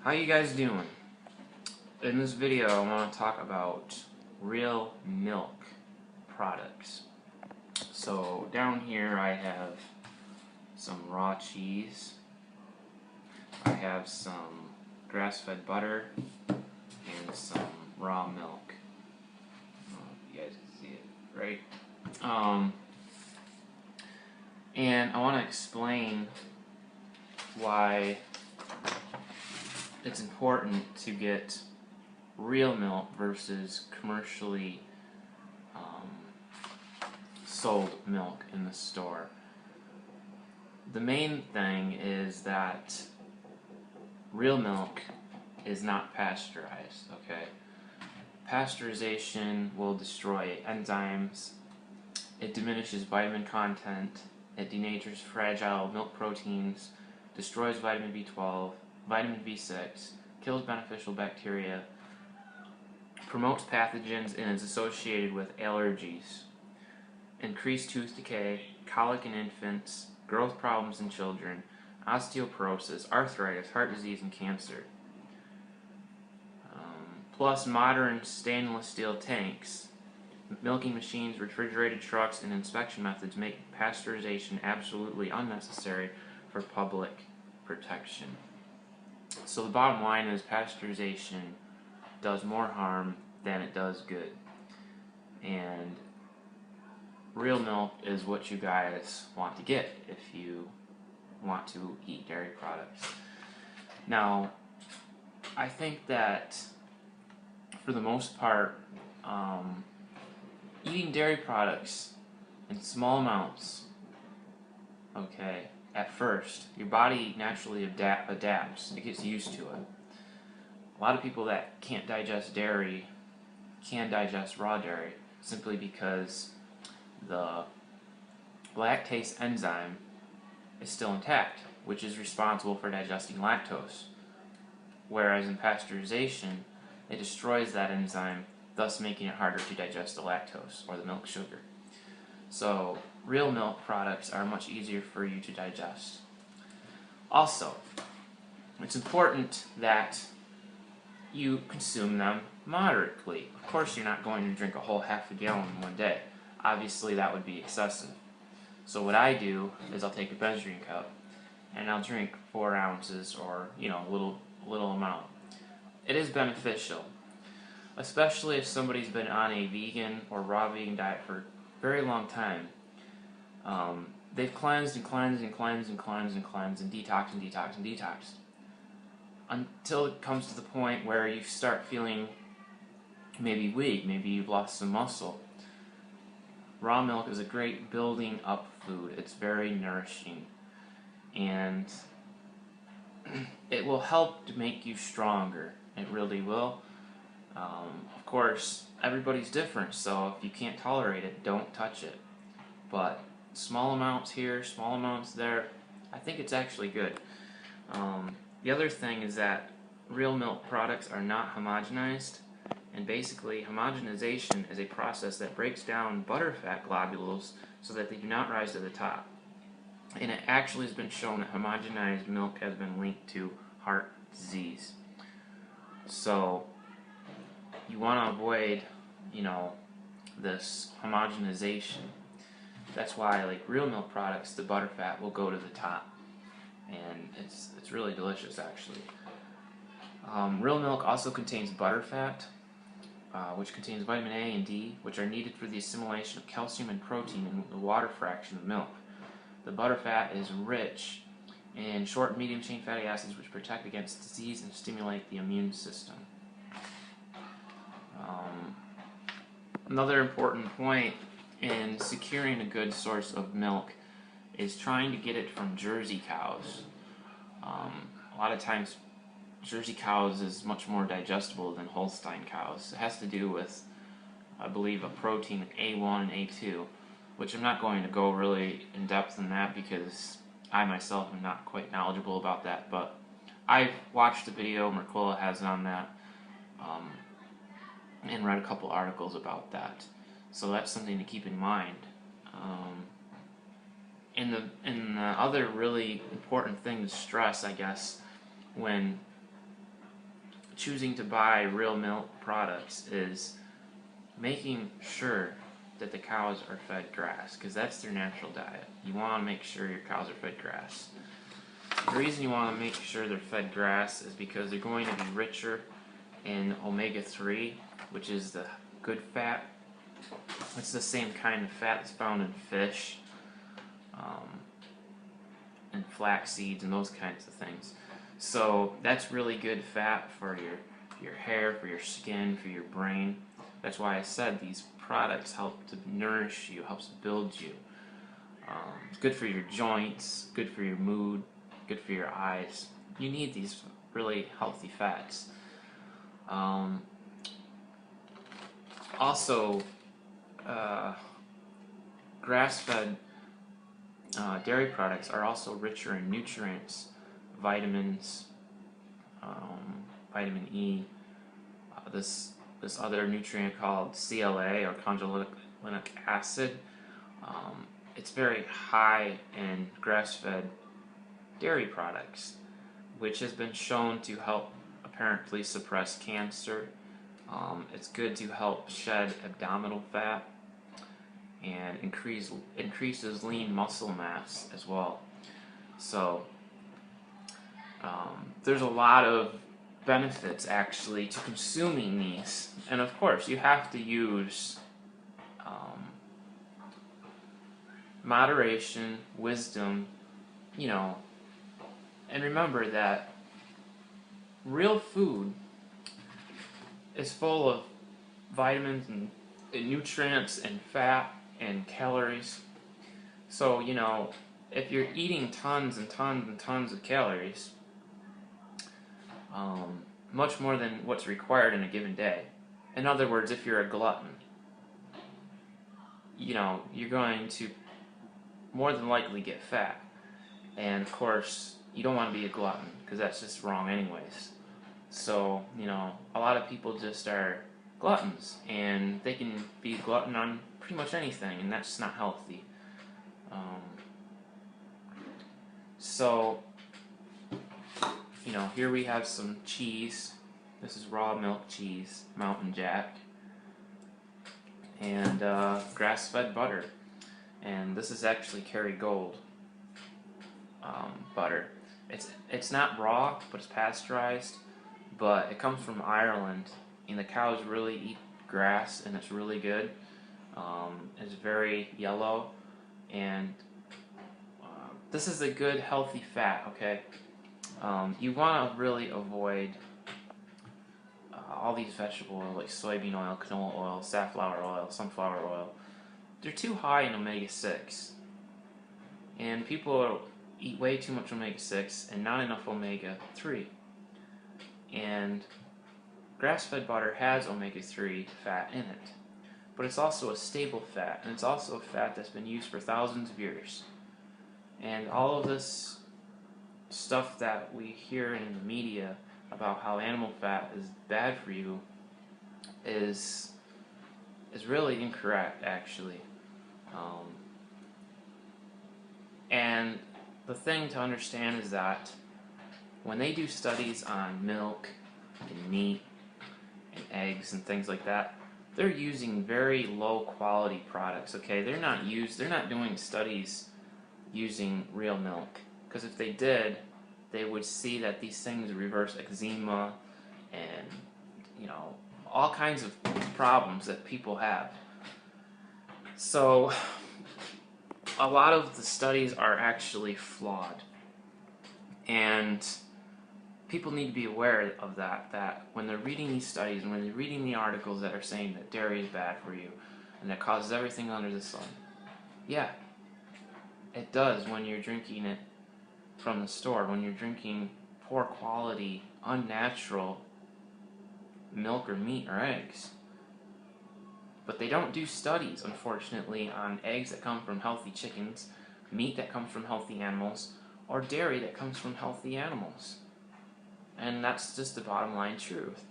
How you guys doing? In this video I want to talk about real milk products. So down here I have some raw cheese, I have some grass-fed butter, and some raw milk. You guys can see it, right? And I want to explain why it's important to get real milk versus commercially sold milk in the store. The main thing is that real milk is not pasteurized, okay? Pasteurization will destroy enzymes, it diminishes vitamin content, it denatures fragile milk proteins, destroys vitamin B12, vitamin B6, kills beneficial bacteria, promotes pathogens, and is associated with allergies, increased tooth decay, colic in infants, growth problems in children, osteoporosis, arthritis, heart disease, and cancer. Plus, modern stainless steel tanks, milking machines, refrigerated trucks, and inspection methods make pasteurization absolutely unnecessary for public protection. So the bottom line is pasteurization does more harm than it does good. And real milk is what you guys want to get if you want to eat dairy products. Now, I think that for the most part, eating dairy products in small amounts, okay, at first, your body naturally adapts. It gets used to it. A lot of people that can't digest dairy can digest raw dairy simply because the lactase enzyme is still intact, which is responsible for digesting lactose. Whereas in pasteurization, it destroys that enzyme, thus making it harder to digest the lactose, or the milk sugar. So, real milk products are much easier for you to digest. Also, it's important that you consume them moderately. Of course, you're not going to drink a whole half a gallon in one day. Obviously, that would be excessive. So what I do is I'll take a measuring cup and I'll drink 4 ounces, or a little amount. It is beneficial, especially if somebody's been on a vegan or raw vegan diet for a very long time. They've cleansed and cleansed and cleansed and cleansed and cleansed and detoxed and detoxed and detoxed until it comes to the point where you start feeling maybe weak, maybe you've lost some muscle. Raw milk is a great building up food. It's very nourishing, and it will help to make you stronger. It really will. Of course, everybody's different, so if you can't tolerate it, don't touch it. But small amounts here, small amounts there, I think it's actually good. The other thing is that real milk products are not homogenized, and basically homogenization is a process that breaks down butterfat globules so that they do not rise to the top. And it actually has been shown that homogenized milk has been linked to heart disease. So you want to avoid, this homogenization. That's why, like real milk products, the butterfat will go to the top, and it's really delicious actually. Real milk also contains butterfat, which contains vitamin A and D, which are needed for the assimilation of calcium and protein in the water fraction of milk. The butterfat is rich in short and medium chain fatty acids, which protect against disease and stimulate the immune system. Another important point in securing a good source of milk is trying to get it from Jersey cows. A lot of times Jersey cows is much more digestible than Holstein cows. It has to do with, I believe, a protein A1 and A2, which I'm not going to go really in depth in that because I myself am not quite knowledgeable about that, but I've watched the video Mercola has on that, and read a couple articles about that. So that's something to keep in mind. And the other really important thing to stress, I guess, when choosing to buy real milk products is making sure that the cows are fed grass, because that's their natural diet. You want to make sure your cows are fed grass. The reason you want to make sure they're fed grass is because they're going to be richer in omega-3, which is the good fat. It's the same kind of fat that's found in fish, and flax seeds and those kinds of things. So that's really good fat for your hair, for your skin, for your brain. That's why I said these products help to nourish you, helps build you. It's good for your joints, good for your mood, good for your eyes. You need these really healthy fats. Also, grass-fed dairy products are also richer in nutrients, vitamins, vitamin E, this other nutrient called CLA, or conjugalinic acid. It's very high in grass-fed dairy products, which has been shown to help apparently suppress cancer. It's good to help shed abdominal fat and increases lean muscle mass as well. So there's a lot of benefits actually to consuming these, and of course you have to use moderation, wisdom, and remember that real food is full of vitamins and nutrients and fat and calories. So, if you're eating tons and tons and tons of calories, much more than what's required in a given day. In other words, if you're a glutton, you're going to more than likely get fat. And of course, you don't want to be a glutton, because that's just wrong anyways. So, a lot of people just are gluttons, and they can be a glutton on pretty much anything, and that's not healthy. So, here we have some cheese. This is raw milk cheese, Mountain Jack, and grass-fed butter. And this is actually Kerrygold butter. It's not raw, but it's pasteurized. But it comes from Ireland, and the cows really eat grass, and it's really good. It's very yellow, and this is a good healthy fat. Okay, you want to really avoid all these vegetable oils like soybean oil, canola oil, safflower oil, sunflower oil. They're too high in omega-6, and people eat way too much omega-6 and not enough omega-3. And grass-fed butter has omega-3 fat in it, but it's also a stable fat, and it's also a fat that's been used for thousands of years. And all of this stuff that we hear in the media about how animal fat is bad for you is really incorrect, actually. And the thing to understand is that when they do studies on milk and meat and eggs and things like that, they're using very low quality products. Okay, they're not doing studies using real milk, because if they did, they would see that these things reverse eczema and all kinds of problems that people have. So a lot of the studies are actually flawed, and people need to be aware of that when they're reading these studies and when they're reading the articles that are saying that dairy is bad for you and that causes everything under the sun. Yeah, it does when you're drinking it from the store, when you're drinking poor quality, unnatural milk or meat or eggs. But they don't do studies, unfortunately, on eggs that come from healthy chickens, meat that comes from healthy animals, or dairy that comes from healthy animals. And that's just the bottom line truth.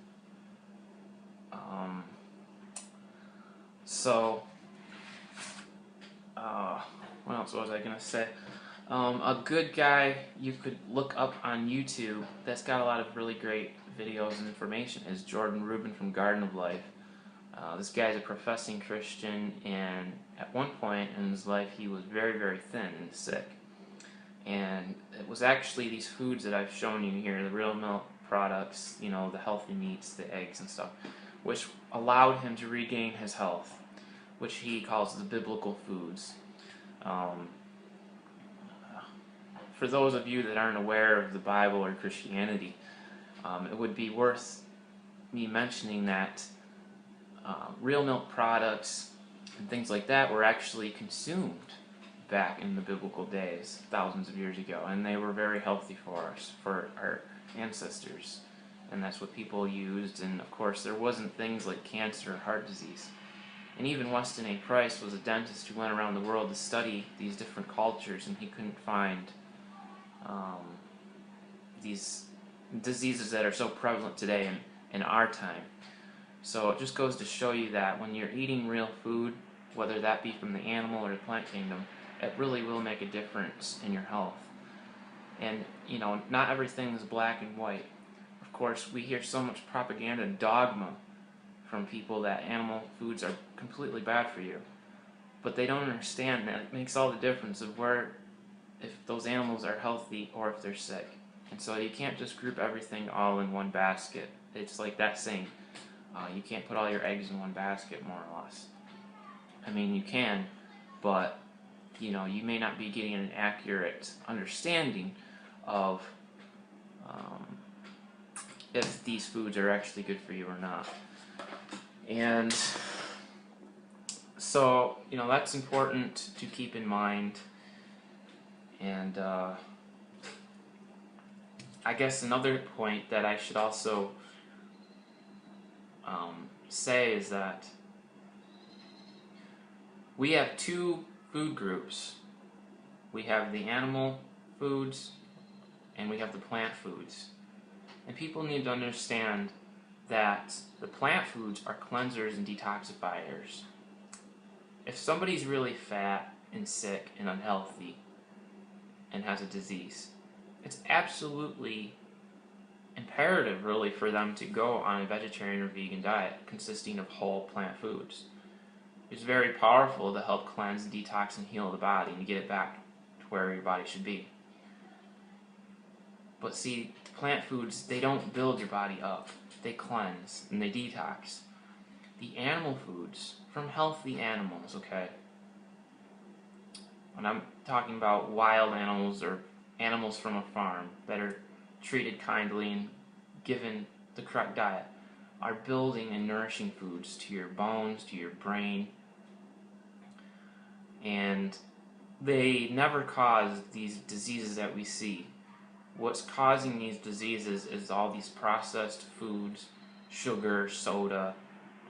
What else was I going to say? A good guy you could look up on YouTube that's got a lot of really great videos and information is Jordan Rubin from Garden of Life. This guy's a professing Christian, and at one point in his life he was very, very thin and sick. And it was actually these foods that I've shown you here, the real milk products, you know, the healthy meats, the eggs and stuff, which allowed him to regain his health, which he calls the biblical foods. For those of you that aren't aware of the Bible or Christianity, it would be worth me mentioning that real milk products and things like that were actually consumed back in the biblical days, thousands of years ago, and they were very healthy for us, for our ancestors, and that's what people used. And of course there wasn't things like cancer or heart disease. And even Weston A. Price was a dentist who went around the world to study these different cultures, and he couldn't find these diseases that are so prevalent today in our time. So it just goes to show you that when you're eating real food, whether that be from the animal or the plant kingdom, it really will make a difference in your health. And, you know, not everything is black and white. Of course, we hear so much propaganda and dogma from people that animal foods are completely bad for you. But they don't understand that it makes all the difference of if those animals are healthy or if they're sick. And so you can't just group everything all in one basket. It's like that saying, you can't put all your eggs in one basket, more or less. I mean, you can, but you know, you may not be getting an accurate understanding of if these foods are actually good for you or not. And so, you know, that's important to keep in mind. And I guess another point that I should also say is that we have two food groups. We have the animal foods and we have the plant foods. And people need to understand that the plant foods are cleansers and detoxifiers. If somebody's really fat and sick and unhealthy and has a disease, it's absolutely imperative, really, for them to go on a vegetarian or vegan diet consisting of whole plant foods. It's very powerful to help cleanse, detox, and heal the body and to get it back to where your body should be. But see, plant foods, they don't build your body up. They cleanse and they detox. The animal foods, from healthy animals, okay? When I'm talking about wild animals or animals from a farm that are treated kindly and given the correct diet, are building and nourishing foods to your bones, to your brain, and they never cause these diseases that we see. What's causing these diseases is all these processed foods, sugar, soda,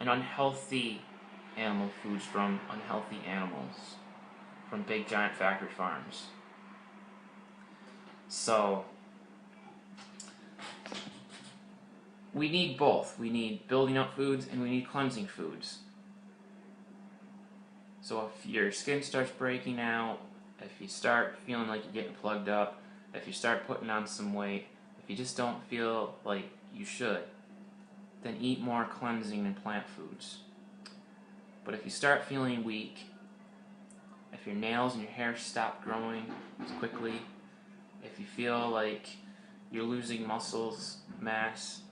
and unhealthy animal foods from unhealthy animals, from big giant factory farms. So we need both. We need building up foods and we need cleansing foods. So if your skin starts breaking out, if you start feeling like you're getting plugged up, if you start putting on some weight, if you just don't feel like you should, then eat more cleansing and plant foods. But if you start feeling weak, if your nails and your hair stop growing quickly, if you feel like you're losing muscles mass,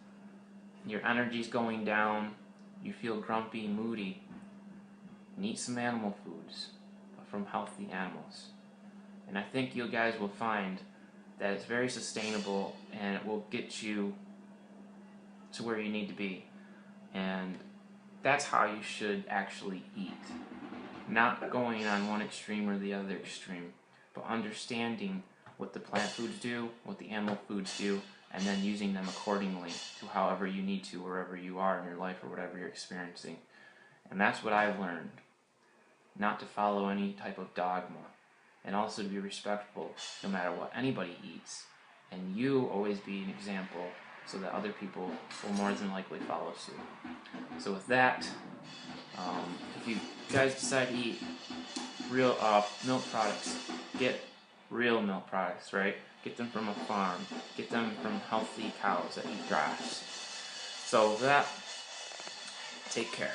your energy's going down, you feel grumpy, moody, and eat some animal foods from healthy animals. And I think you guys will find that it's very sustainable and it will get you to where you need to be. And that's how you should actually eat. Not going on one extreme or the other extreme, but understanding what the plant foods do, what the animal foods do, and then using them accordingly to however you need to, wherever you are in your life or whatever you're experiencing. And that's what I've learned. Not to follow any type of dogma. And also to be respectful no matter what anybody eats. And you always be an example so that other people will more than likely follow suit. So with that, if you guys decide to eat real milk products, get real milk products, right? Get them from a farm. Get them from healthy cows that eat grass. So with that, take care.